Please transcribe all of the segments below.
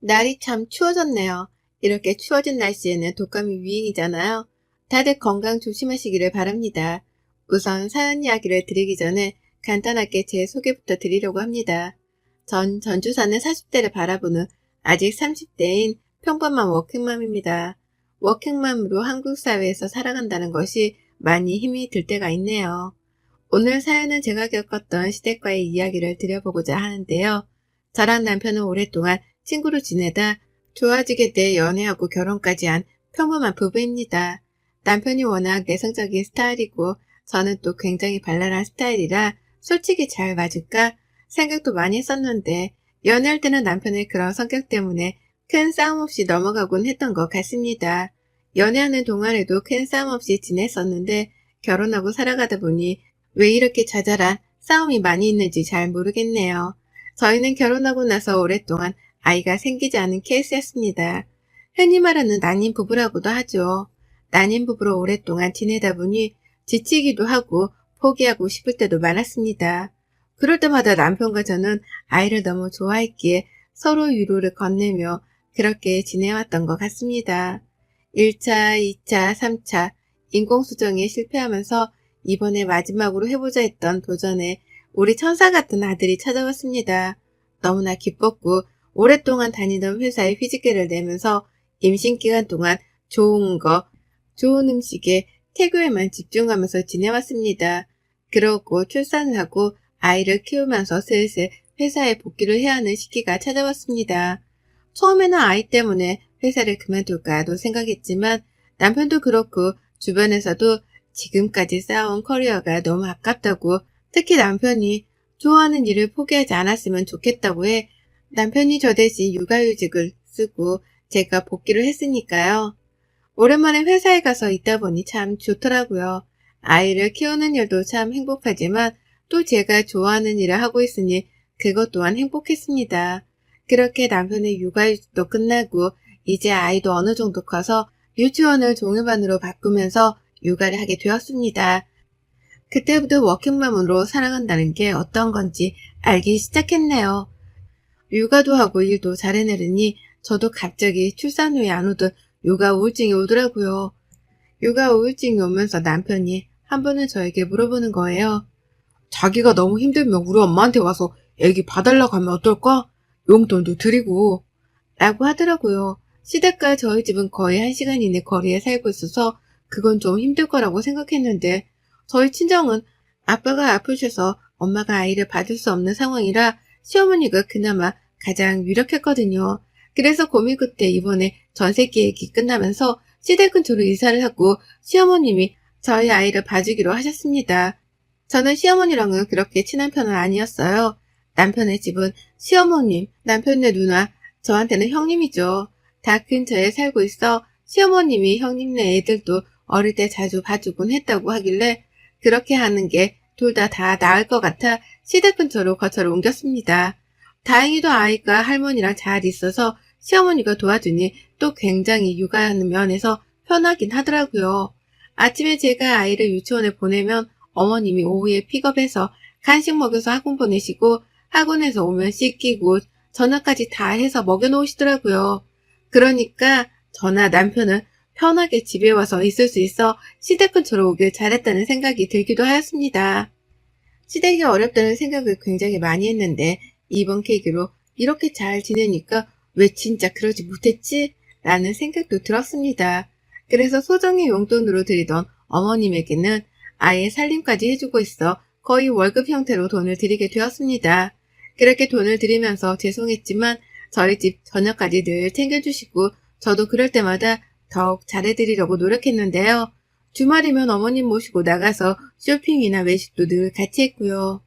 날이 참 추워졌네요. 이렇게 추워진 날씨에는 독감이 유행이잖아요. 다들 건강 조심하시기를 바랍니다. 우선 사연 이야기를 드리기 전에 간단하게 제 소개부터 드리려고 합니다. 전 전주 사는 40대를 바라보는 아직 30대인 평범한 워킹맘입니다. 워킹맘으로 한국 사회에서 살아간다는 것이 많이 힘이 들 때가 있네요. 오늘 사연은 제가 겪었던 시댁과의 이야기를 드려보고자 하는데요. 저랑 남편은 오랫동안 친구로 지내다 좋아지게 돼 연애하고 결혼까지 한 평범한 부부입니다. 남편이 워낙 내성적인 스타일이고 저는 또 굉장히 발랄한 스타일이라 솔직히 잘 맞을까 생각도 많이 했었는데 연애할 때는 남편의 그런 성격 때문에 큰 싸움 없이 넘어가곤 했던 것 같습니다. 연애하는 동안에도 큰 싸움 없이 지냈었는데 결혼하고 살아가다 보니 왜 이렇게 자잘한 싸움이 많이 있는지 잘 모르겠네요. 저희는 결혼하고 나서 오랫동안 아이가 생기지 않은 케이스였습니다. 흔히 말하는 난임 부부라고도 하죠. 난임 부부로 오랫동안 지내다 보니 지치기도 하고 포기하고 싶을 때도 많았습니다. 그럴 때마다 남편과 저는 아이를 너무 좋아했기에 서로 위로를 건네며 그렇게 지내왔던 것 같습니다. 1차, 2차, 3차 인공수정에 실패하면서 이번에 마지막으로 해보자 했던 도전에 우리 천사 같은 아들이 찾아왔습니다. 너무나 기뻤고 오랫동안 다니던 회사에 휴직계를 내면서 임신 기간 동안 좋은 거, 좋은 음식에 태교에만 집중하면서 지내왔습니다. 그러고 출산을 하고 아이를 키우면서 슬슬 회사에 복귀를 해야 하는 시기가 찾아왔습니다. 처음에는 아이 때문에 회사를 그만둘까도 생각했지만 남편도 그렇고 주변에서도 지금까지 쌓아온 커리어가 너무 아깝다고 특히 남편이 좋아하는 일을 포기하지 않았으면 좋겠다고 해 남편이 저 대신 육아휴직을 쓰고 제가 복귀를 했으니까요. 오랜만에 회사에 가서 있다 보니 참 좋더라고요. 아이를 키우는 일도 참 행복하지만 또 제가 좋아하는 일을 하고 있으니 그것 또한 행복했습니다. 그렇게 남편의 육아휴직도 끝나고 이제 아이도 어느 정도 커서 유치원을 종일반으로 바꾸면서 육아를 하게 되었습니다. 그때부터 워킹맘으로 살아간다는 게 어떤 건지 알기 시작했네요. 육아도 하고 일도 잘 해내려니 저도 갑자기 출산 후에 안 오던 육아 우울증이 오더라고요. 육아 우울증이 오면서 남편이 한 번은 저에게 물어보는 거예요. 자기가 너무 힘들면 우리 엄마한테 와서 애기 봐달라고 하면 어떨까? 용돈도 드리고 라고 하더라고요. 시댁과 저희 집은 거의 1시간 이내 거리에 살고 있어서 그건 좀 힘들 거라고 생각했는데 저희 친정은 아빠가 아프셔서 엄마가 아이를 봐줄 수 없는 상황이라 시어머니가 그나마 가장 유력했거든요. 그래서 고민 끝에 이번에 전세 계획이 끝나면서 시댁 근처로 이사를 하고 시어머님이 저희 아이를 봐주기로 하셨습니다. 저는 시어머니랑은 그렇게 친한 편은 아니었어요. 남편의 집은 시어머님, 남편의 누나, 저한테는 형님이죠. 다 근처에 살고 있어 시어머님이 형님네 애들도 어릴 때 자주 봐주곤 했다고 하길래 그렇게 하는 게 둘 다 나을 것 같아 시댁 근처로 거처를 옮겼습니다. 다행히도 아이가 할머니랑 잘 있어서 시어머니가 도와주니 또 굉장히 육아하는 면에서 편하긴 하더라고요. 아침에 제가 아이를 유치원에 보내면 어머님이 오후에 픽업해서 간식 먹여서 학원 보내시고 학원에서 오면 씻기고 저녁까지 다 해서 먹여놓으시더라고요. 그러니까 저나 남편은 편하게 집에 와서 있을 수 있어 시댁 근처로 오길 잘했다는 생각이 들기도 하였습니다. 시댁이 어렵다는 생각을 굉장히 많이 했는데 이번 계기로 이렇게 잘 지내니까 왜 진짜 그러지 못했지? 라는 생각도 들었습니다. 그래서 소정의 용돈으로 드리던 어머님에게는 아예 살림까지 해주고 있어 거의 월급 형태로 돈을 드리게 되었습니다. 그렇게 돈을 드리면서 죄송했지만 저희 집 저녁까지 늘 챙겨주시고 저도 그럴 때마다 더욱 잘해드리려고 노력했는데요. 주말이면 어머님 모시고 나가서 쇼핑이나 외식도 늘 같이 했고요.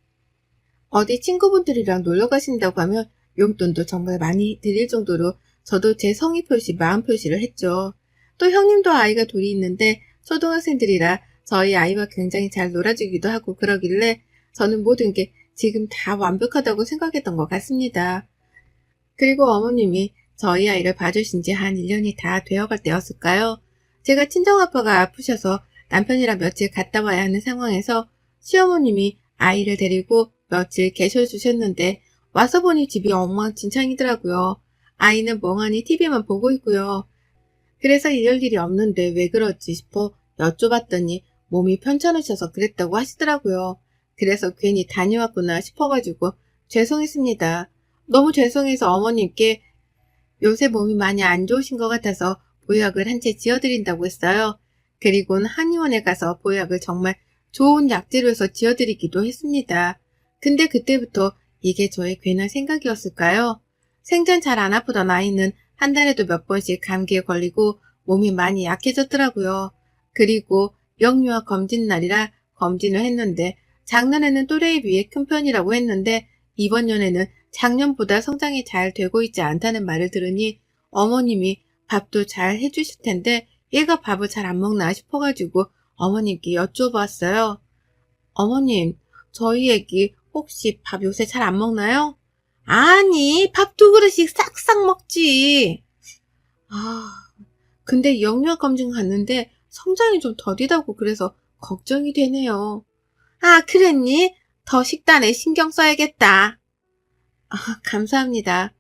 어디 친구분들이랑 놀러 가신다고 하면 용돈도 정말 많이 드릴 정도로 저도 제 성의 표시, 마음 표시를 했죠. 또 형님도 아이가 둘이 있는데 초등학생들이라 저희 아이와 굉장히 잘 놀아주기도 하고 그러길래 저는 모든 게 지금 다 완벽하다고 생각했던 것 같습니다. 그리고 어머님이 저희 아이를 봐주신 지 한 1년이 다 되어갈 때였을까요? 제가 친정아빠가 아프셔서 남편이랑 며칠 갔다 와야 하는 상황에서 시어머님이 아이를 데리고 며칠 계셔주셨는데 와서 보니 집이 엉망진창이더라고요. 아이는 멍하니 TV만 보고 있고요. 그래서 이럴 일이 없는데 왜 그러지 싶어 여쭤봤더니 몸이 편찮으셔서 그랬다고 하시더라고요. 그래서 괜히 다녀왔구나 싶어가지고 죄송했습니다. 너무 죄송해서 어머님께 요새 몸이 많이 안 좋으신 것 같아서 보약을 한 채 지어드린다고 했어요. 그리고는 한의원에 가서 보약을 정말 좋은 약재로 해서 지어드리기도 했습니다. 근데 그때부터 이게 저의 괜한 생각이었을까요? 생전 잘 안 아프던 아이는 한 달에도 몇 번씩 감기에 걸리고 몸이 많이 약해졌더라고요. 그리고 영유아 검진 날이라 검진을 했는데 작년에는 또래에 비해 큰 편이라고 했는데 이번 년에는 작년보다 성장이 잘 되고 있지 않다는 말을 들으니 어머님이 밥도 잘 해주실 텐데 얘가 밥을 잘 안 먹나 싶어가지고 어머님께 여쭤봤어요. 어머님, 저희 애기 혹시 밥 요새 잘 안 먹나요? 아니, 밥 2그릇씩 싹싹 먹지. 근데 영유아 검진 갔는데 성장이 좀 더디다고 그래서 걱정이 되네요. 아, 그랬니? 더 식단에 신경 써야겠다. 감사합니다.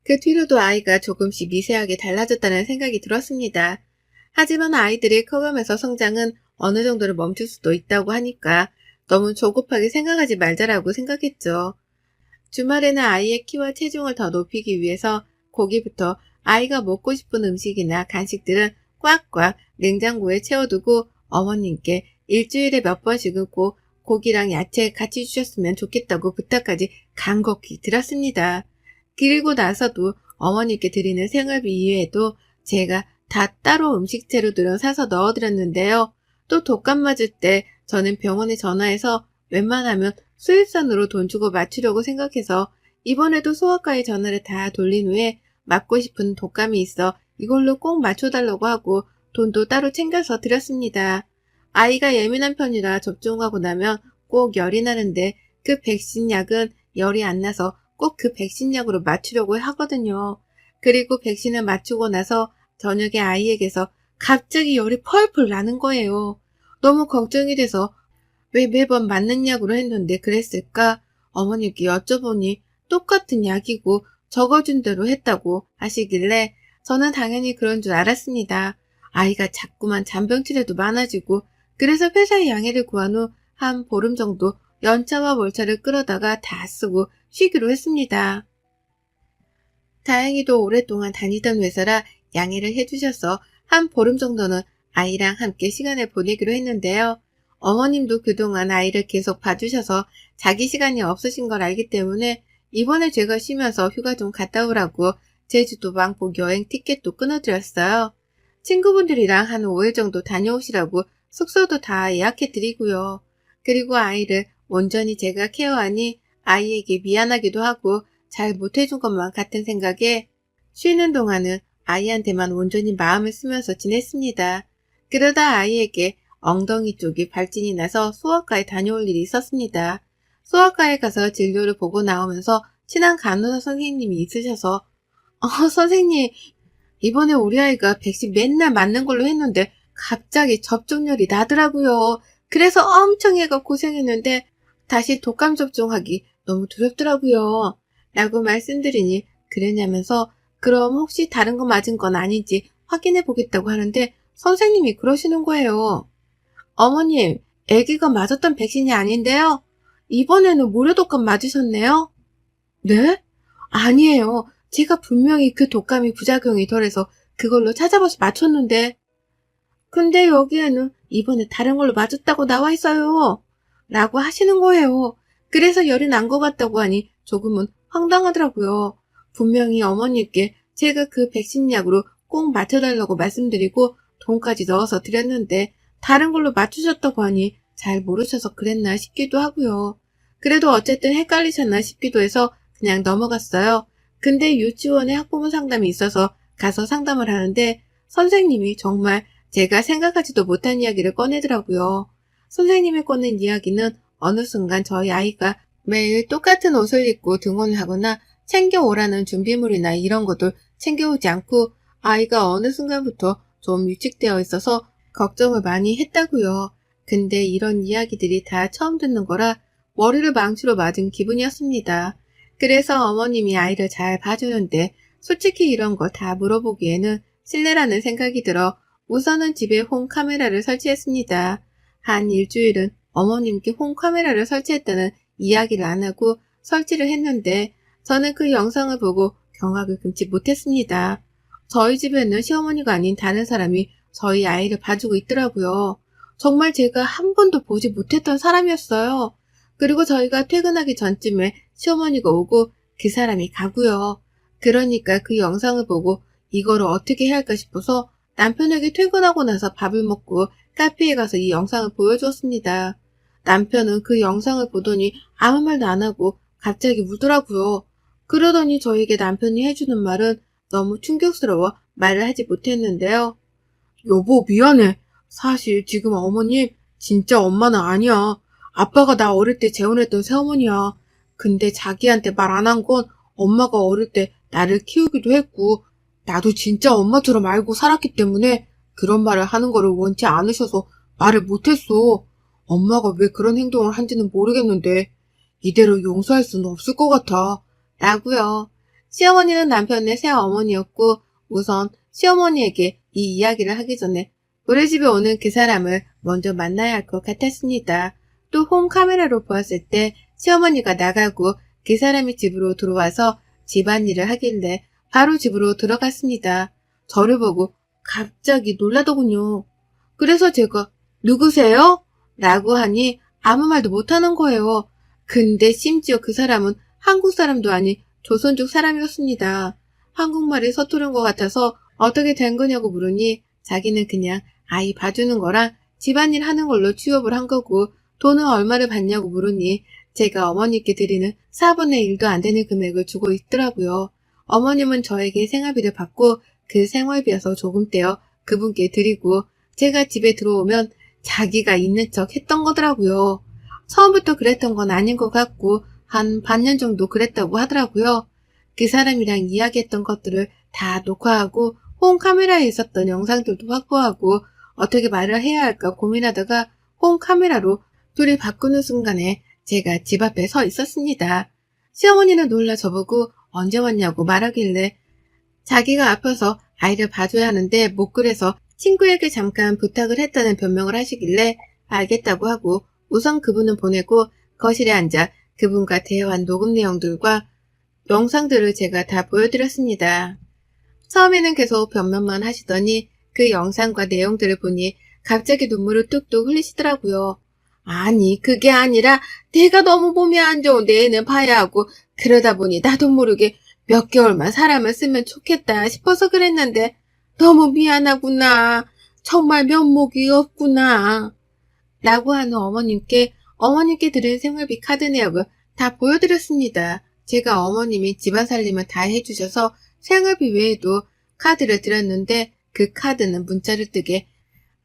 그 뒤로도 아이가 조금씩 미세하게 달라졌다는 생각이 들었습니다. 하지만 아이들이 커가면서 성장은 어느 정도로 멈출 수도 있다고 하니까 너무 조급하게 생각하지 말자라고 생각했죠. 주말에는 아이의 키와 체중을 더 높이기 위해서 고기부터 아이가 먹고 싶은 음식이나 간식들은 꽉꽉 냉장고에 채워두고 어머님께 일주일에 몇 번씩은 꼭 고기랑 야채 같이 주셨으면 좋겠다고 부탁까지 간곡히 드렸습니다. 그리고 나서도 어머님께 드리는 생활비 이외에도 제가 다 따로 음식 재료들은 사서 넣어드렸는데요. 또 독감 맞을 때 저는 병원에 전화해서 웬만하면 수일선으로 돈 주고 맞추려고 생각해서 이번에도 소아과에 전화를 다 돌린 후에 맞고 싶은 독감이 있어 이걸로 꼭 맞춰달라고 하고 돈도 따로 챙겨서 드렸습니다. 아이가 예민한 편이라 접종하고 나면 꼭 열이 나는데 그 백신 약은 열이 안 나서 꼭 그 백신 약으로 맞추려고 하거든요. 그리고 백신을 맞추고 나서 저녁에 아이에게서 갑자기 열이 펄펄 나는 거예요. 너무 걱정이 돼서 왜 매번 맞는 약으로 했는데 그랬을까? 어머님께 여쭤보니 똑같은 약이고 적어준 대로 했다고 하시길래 저는 당연히 그런 줄 알았습니다. 아이가 자꾸만 잔병치레도 많아지고 그래서 회사에 양해를 구한 후 한 보름 정도 연차와 월차를 끌어다가 다 쓰고 쉬기로 했습니다. 다행히도 오랫동안 다니던 회사라 양해를 해주셔서 한 보름 정도는 아이랑 함께 시간을 보내기로 했는데요. 어머님도 그동안 아이를 계속 봐주셔서 자기 시간이 없으신 걸 알기 때문에 이번에 제가 쉬면서 휴가 좀 갔다 오라고 제주도 왕복 여행 티켓도 끊어드렸어요. 친구분들이랑 한 5일 정도 다녀오시라고 숙소도 다 예약해드리고요. 그리고 아이를 온전히 제가 케어하니 아이에게 미안하기도 하고 잘 못해준 것만 같은 생각에 쉬는 동안은 아이한테만 온전히 마음을 쓰면서 지냈습니다. 그러다 아이에게 엉덩이 쪽이 발진이 나서 소아과에 다녀올 일이 있었습니다. 소아과에 가서 진료를 보고 나오면서 친한 간호사 선생님이 있으셔서 선생님, 이번에 우리 아이가 백신 맨날 맞는 걸로 했는데 갑자기 접종열이 나더라고요. 그래서 엄청 애가 고생했는데 다시 독감 접종하기 너무 두렵더라고요. 라고 말씀드리니 그러냐면서 그럼 혹시 다른 거 맞은 건 아닌지 확인해 보겠다고 하는데 선생님이 그러시는 거예요. 어머님, 아기가 맞았던 백신이 아닌데요. 이번에는 무료독감 맞으셨네요. 네? 아니에요. 제가 분명히 그 독감이 부작용이 덜해서 그걸로 찾아봐서 맞췄는데. 근데 여기에는 이번에 다른 걸로 맞았다고 나와 있어요. 라고 하시는 거예요. 그래서 열이 난 것 같다고 하니 조금은 황당하더라고요. 분명히 어머니께 제가 그 백신 약으로 꼭 맞춰달라고 말씀드리고 돈까지 넣어서 드렸는데 다른 걸로 맞추셨다고 하니 잘 모르셔서 그랬나 싶기도 하고요. 그래도 어쨌든 헷갈리셨나 싶기도 해서 그냥 넘어갔어요. 근데 유치원에 학부모 상담이 있어서 가서 상담을 하는데 선생님이 정말 제가 생각하지도 못한 이야기를 꺼내더라고요. 선생님이 꺼낸 이야기는 어느 순간 저희 아이가 매일 똑같은 옷을 입고 등원을 하거나 챙겨오라는 준비물이나 이런 것도 챙겨오지 않고 아이가 어느 순간부터 좀 위축되어 있어서 걱정을 많이 했다고요. 근데 이런 이야기들이 다 처음 듣는 거라 머리를 망치로 맞은 기분이었습니다. 그래서 어머님이 아이를 잘 봐주는데 솔직히 이런 거 다 물어보기에는 실례라는 생각이 들어 우선은 집에 홈카메라를 설치했습니다. 한 일주일은 어머님께 홈카메라를 설치했다는 이야기를 안 하고 설치를 했는데 저는 그 영상을 보고 경악을 금치 못했습니다. 저희 집에는 시어머니가 아닌 다른 사람이 저희 아이를 봐주고 있더라고요. 정말 제가 한 번도 보지 못했던 사람이었어요. 그리고 저희가 퇴근하기 전쯤에 시어머니가 오고 그 사람이 가고요. 그러니까 그 영상을 보고 이거를 어떻게 해야 할까 싶어서 남편에게 퇴근하고 나서 밥을 먹고 카페에 가서 이 영상을 보여주었습니다. 남편은 그 영상을 보더니 아무 말도 안 하고 갑자기 울더라고요. 그러더니 저에게 남편이 해주는 말은 너무 충격스러워 말을 하지 못했는데요. 여보, 미안해. 사실 지금 어머님 진짜 엄마는 아니야. 아빠가 나 어릴 때 재혼했던 새어머니야. 근데 자기한테 말 안 한 건 엄마가 어릴 때 나를 키우기도 했고 나도 진짜 엄마처럼 알고 살았기 때문에 그런 말을 하는 거를 원치 않으셔서 말을 못했어. 엄마가 왜 그런 행동을 한지는 모르겠는데 이대로 용서할 수는 없을 것 같아. 라고요. 시어머니는 남편의 새어머니였고 우선 시어머니에게 이 이야기를 하기 전에 우리 집에 오는 그 사람을 먼저 만나야 할 것 같았습니다. 또 홈카메라로 보았을 때 시어머니가 나가고 그 사람이 집으로 들어와서 집안일을 하길래 바로 집으로 들어갔습니다. 저를 보고 갑자기 놀라더군요. 그래서 제가 누구세요? 라고 하니 아무 말도 못하는 거예요. 근데 심지어 그 사람은 한국 사람도 아닌 조선족 사람이었습니다. 한국말이 서투른 것 같아서 어떻게 된 거냐고 물으니 자기는 그냥 아이 봐주는 거랑 집안일 하는 걸로 취업을 한 거고 돈은 얼마를 받냐고 물으니 제가 어머니께 드리는 4분의 1도 안 되는 금액을 주고 있더라고요. 어머님은 저에게 생활비를 받고 그 생활비에서 조금 떼어 그분께 드리고 제가 집에 들어오면 자기가 있는 척 했던 거더라고요. 처음부터 그랬던 건 아닌 것 같고 한 반년 정도 그랬다고 하더라고요. 그 사람이랑 이야기했던 것들을 다 녹화하고 홈카메라에 있었던 영상들도 확보하고 어떻게 말을 해야 할까 고민하다가 홈카메라로 둘이 바꾸는 순간에 제가 집 앞에 서 있었습니다. 시어머니는 놀라 저보고 언제 왔냐고 말하길래 자기가 아파서 아이를 봐줘야 하는데 못 그래서 친구에게 잠깐 부탁을 했다는 변명을 하시길래 알겠다고 하고 우선 그분은 보내고 거실에 앉아 그분과 대화한 녹음 내용들과 영상들을 제가 다 보여드렸습니다. 처음에는 계속 변명만 하시더니 그 영상과 내용들을 보니 갑자기 눈물을 뚝뚝 흘리시더라고요. 아니 그게 아니라 내가 너무 몸이 안 좋은데 애는 봐야 하고 그러다 보니 나도 모르게 몇 개월만 사람을 쓰면 좋겠다 싶어서 그랬는데 너무 미안하구나. 정말 면목이 없구나. 라고 하는 어머님께 드린 생활비 카드 내역을 다 보여드렸습니다. 제가 어머님이 집안 살림을 다 해주셔서 생활비 외에도 카드를 드렸는데 그 카드는 문자를 뜨게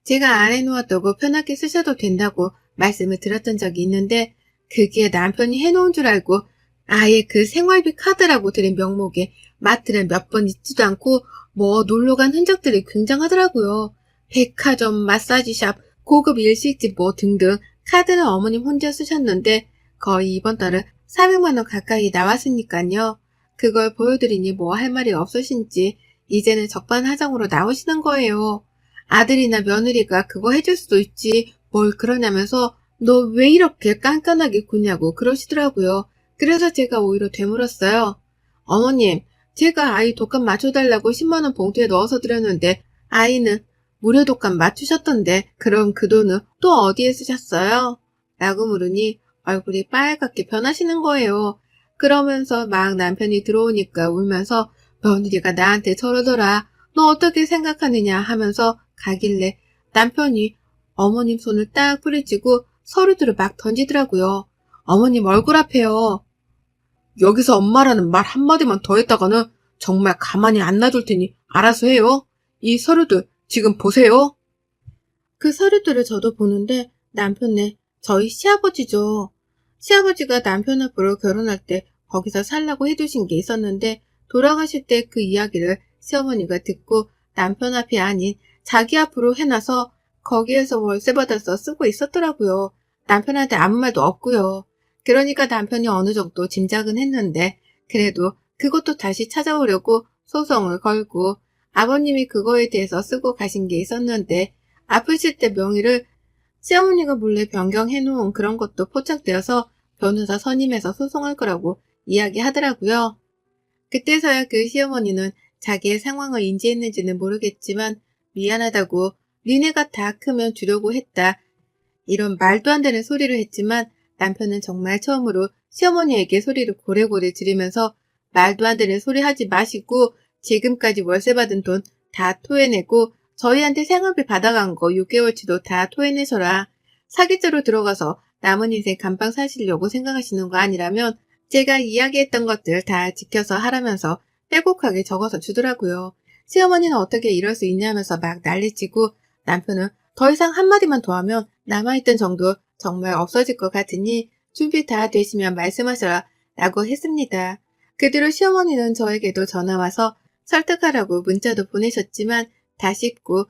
제가 안 해놓았다고 편하게 쓰셔도 된다고 말씀을 드렸던 적이 있는데 그게 남편이 해놓은 줄 알고 아예 그 생활비 카드라고 드린 명목에 마트를 몇 번 잊지도 않고 뭐 놀러간 흔적들이 굉장하더라고요. 백화점, 마사지샵, 고급 일식집 뭐 등등 카드는 어머님 혼자 쓰셨는데 거의 이번 달은 400만 원 가까이 나왔으니까요. 그걸 보여드리니 뭐 할 말이 없으신지 이제는 적반하장으로 나오시는 거예요. 아들이나 며느리가 그거 해줄 수도 있지 뭘 그러냐면서 너 왜 이렇게 깐깐하게 구냐고 그러시더라고요. 그래서 제가 오히려 되물었어요. 어머님, 제가 아이 독감 맞춰달라고 10만 원 봉투에 넣어서 드렸는데 아이는 무료 독감 맞추셨던데 그럼 그 돈은 또 어디에 쓰셨어요? 라고 물으니 얼굴이 빨갛게 변하시는 거예요. 그러면서 막 남편이 들어오니까 울면서 며느리가 나한테 저러더라. 너 어떻게 생각하느냐 하면서 가길래 남편이 어머님 손을 딱 뿌리치고 서류들을 막 던지더라고요. 어머님 얼굴 앞에요. 여기서 엄마라는 말 한마디만 더 했다가는 정말 가만히 안 놔둘 테니 알아서 해요. 이 서류들 지금 보세요. 그 서류들을 저도 보는데 남편네 저희 시아버지죠. 시아버지가 남편 앞으로 결혼할 때 거기서 살라고 해두신 게 있었는데 돌아가실 때 그 이야기를 시어머니가 듣고 남편 앞이 아닌 자기 앞으로 해놔서 거기에서 월세 받아서 쓰고 있었더라고요. 남편한테 아무 말도 없고요. 그러니까 남편이 어느 정도 짐작은 했는데 그래도 그것도 다시 찾아오려고 소송을 걸고 아버님이 그거에 대해서 쓰고 가신 게 있었는데 아프실 때 명의를 시어머니가 몰래 변경해 놓은 그런 것도 포착되어서 변호사 선임해서 소송할 거라고 이야기하더라고요. 그때서야 그 시어머니는 자기의 상황을 인지했는지는 모르겠지만 미안하다고 니네가 다 크면 주려고 했다. 이런 말도 안 되는 소리를 했지만 남편은 정말 처음으로 시어머니에게 소리를 고래고래 지르면서 말도 안 되는 소리 하지 마시고 지금까지 월세 받은 돈 다 토해내고 저희한테 생활비 받아간 거 6개월치도 다 토해내셔라. 사기죄로 들어가서 남은 인생 감방 사시려고 생각하시는 거 아니라면 제가 이야기했던 것들 다 지켜서 하라면서 빼곡하게 적어서 주더라고요. 시어머니는 어떻게 이럴 수 있냐면서 막 난리치고 남편은 더 이상 한마디만 더 하면 남아있던 정도 정말 없어질 것 같으니 준비 다 되시면 말씀하셔라 라고 했습니다. 그 뒤로 시어머니는 저에게도 전화와서 설득하라고 문자도 보내셨지만 다 씻고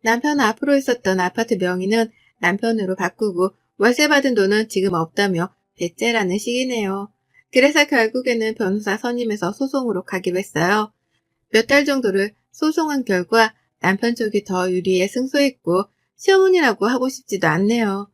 남편 앞으로 있었던 아파트 명의는 남편으로 바꾸고 월세 받은 돈은 지금 없다며 배째라는 식이네요. 그래서 결국에는 변호사 선임해서 소송으로 가기로 했어요. 몇 달 정도를 소송한 결과 남편 쪽이 더 유리해 승소했고 시어머니라고 하고 싶지도 않네요.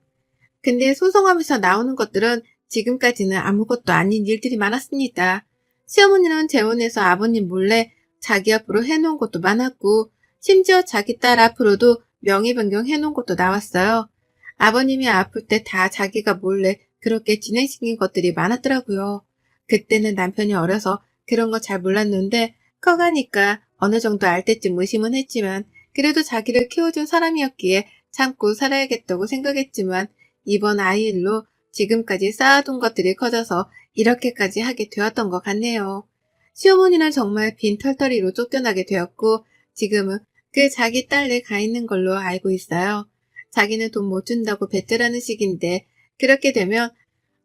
근데 소송하면서 나오는 것들은 지금까지는 아무것도 아닌 일들이 많았습니다. 시어머니는 재혼해서 아버님 몰래 자기 앞으로 해놓은 것도 많았고 심지어 자기 딸 앞으로도 명의 변경해놓은 것도 나왔어요. 아버님이 아플 때 다 자기가 몰래 그렇게 진행시킨 것들이 많았더라고요. 그때는 남편이 어려서 그런 거 잘 몰랐는데 커가니까 어느 정도 알 때쯤 의심은 했지만 그래도 자기를 키워준 사람이었기에 참고 살아야겠다고 생각했지만 이번 아이 일로 지금까지 쌓아둔 것들이 커져서 이렇게까지 하게 되었던 것 같네요. 시어머니는 정말 빈털터리로 쫓겨나게 되었고 지금은 그 자기 딸네 가 있는 걸로 알고 있어요. 자기는 돈 못 준다고 뱉으라는 식인데 그렇게 되면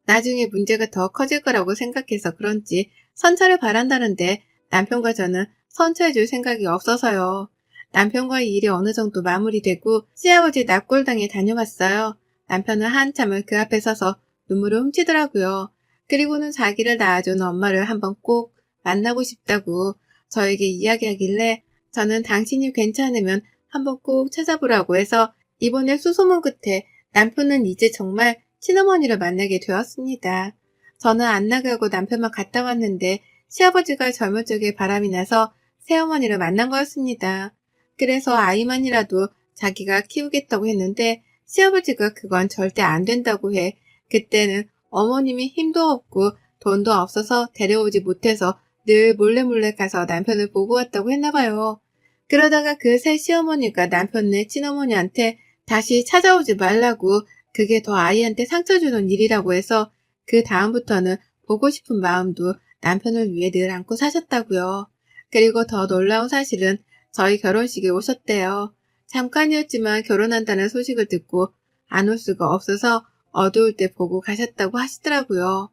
나중에 문제가 더 커질 거라고 생각해서 그런지 선처를 바란다는데 남편과 저는 선처해줄 생각이 없어서요. 남편과의 일이 어느 정도 마무리되고 시아버지 납골당에 다녀왔어요. 남편은 한참을 그 앞에 서서 눈물을 훔치더라고요. 그리고는 자기를 낳아준 엄마를 한번 꼭 만나고 싶다고 저에게 이야기하길래 저는 당신이 괜찮으면 한번 꼭 찾아보라고 해서 이번에 수소문 끝에 남편은 이제 정말 친어머니를 만나게 되었습니다. 저는 안 나가고 남편만 갔다 왔는데 시아버지가 젊은 적에 바람이 나서 새어머니를 만난 거였습니다. 그래서 아이만이라도 자기가 키우겠다고 했는데 시아버지가 그건 절대 안 된다고 해. 그때는 어머님이 힘도 없고 돈도 없어서 데려오지 못해서 늘 몰래 가서 남편을 보고 왔다고 했나봐요. 그러다가 그 새 시어머니가 남편네 친어머니한테 다시 찾아오지 말라고 그게 더 아이한테 상처 주는 일이라고 해서 그 다음부터는 보고 싶은 마음도 남편을 위해 늘 안고 사셨다고요. 그리고 더 놀라운 사실은 저희 결혼식에 오셨대요. 잠깐이었지만 결혼한다는 소식을 듣고 안 올 수가 없어서 어두울 때 보고 가셨다고 하시더라고요.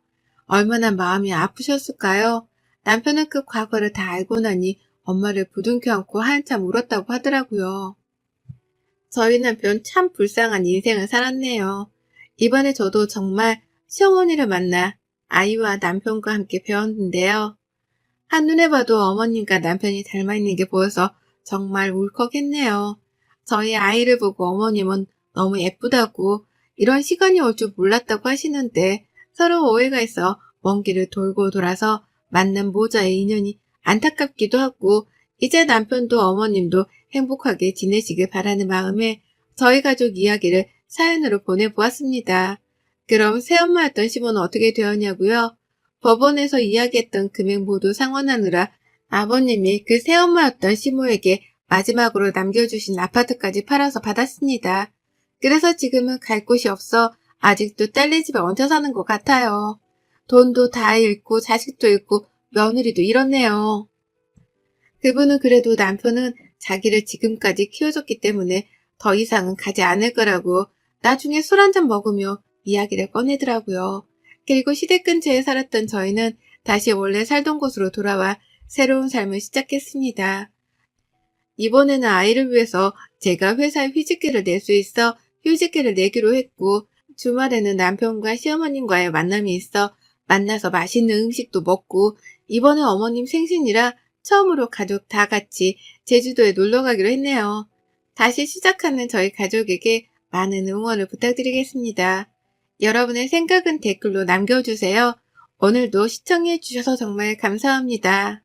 얼마나 마음이 아프셨을까요? 남편은 그 과거를 다 알고 나니 엄마를 부둥켜 안고 한참 울었다고 하더라고요. 저희 남편 참 불쌍한 인생을 살았네요. 이번에 저도 정말 시어머니를 만나 아이와 남편과 함께 배웠는데요. 한눈에 봐도 어머님과 남편이 닮아있는 게 보여서 정말 울컥했네요. 저희 아이를 보고 어머님은 너무 예쁘다고 이런 시간이 올 줄 몰랐다고 하시는데 서로 오해가 있어 먼 길을 돌고 돌아서 만난 모자의 인연이 안타깝기도 하고 이제 남편도 어머님도 행복하게 지내시길 바라는 마음에 저희 가족 이야기를 사연으로 보내보았습니다. 그럼 새엄마였던 시모는 어떻게 되었냐고요? 법원에서 이야기했던 금액 모두 상환하느라 아버님이 그 새엄마였던 시모에게 마지막으로 남겨주신 아파트까지 팔아서 받았습니다. 그래서 지금은 갈 곳이 없어 아직도 딸네 집에 얹혀 사는 것 같아요. 돈도 다 잃고 자식도 잃고 며느리도 잃었네요. 그분은 그래도 남편은 자기를 지금까지 키워줬기 때문에 더 이상은 가지 않을 거라고 나중에 술 한잔 먹으며 이야기를 꺼내더라고요. 그리고 시댁 근처에 살았던 저희는 다시 원래 살던 곳으로 돌아와 새로운 삶을 시작했습니다. 이번에는 아이를 위해서 제가 회사에 휴직계를 낼 수 있어 휴직계를 내기로 했고 주말에는 남편과 시어머님과의 만남이 있어 만나서 맛있는 음식도 먹고 이번에 어머님 생신이라 처음으로 가족 다 같이 제주도에 놀러 가기로 했네요. 다시 시작하는 저희 가족에게 많은 응원을 부탁드리겠습니다. 여러분의 생각은 댓글로 남겨주세요. 오늘도 시청해주셔서 정말 감사합니다.